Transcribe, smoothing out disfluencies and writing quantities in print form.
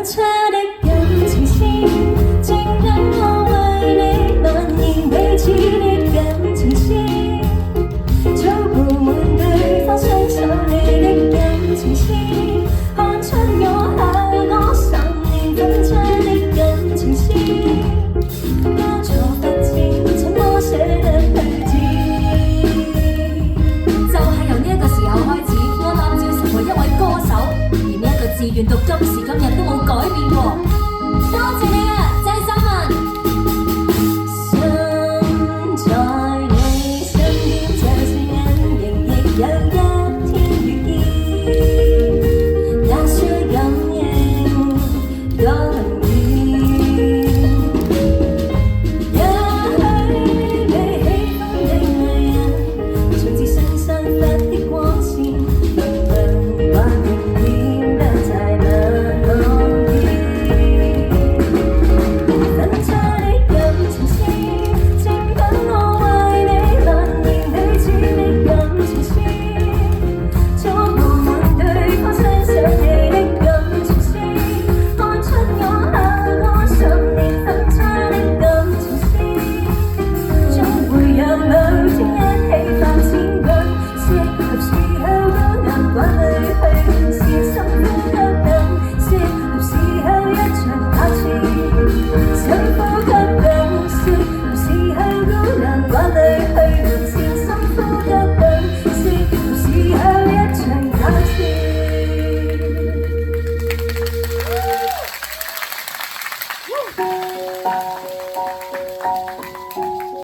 等車的感情線，正等我為你蔓延彼此的感情線，早布滿對方相信你的感情線，看出我下個10年等車的感情線，交錯發展怎麼捨得去知？就係由呢一個時候開始，我立志成為一位歌手，而呢一個志願到今時今日都冇改變過。多謝你啊！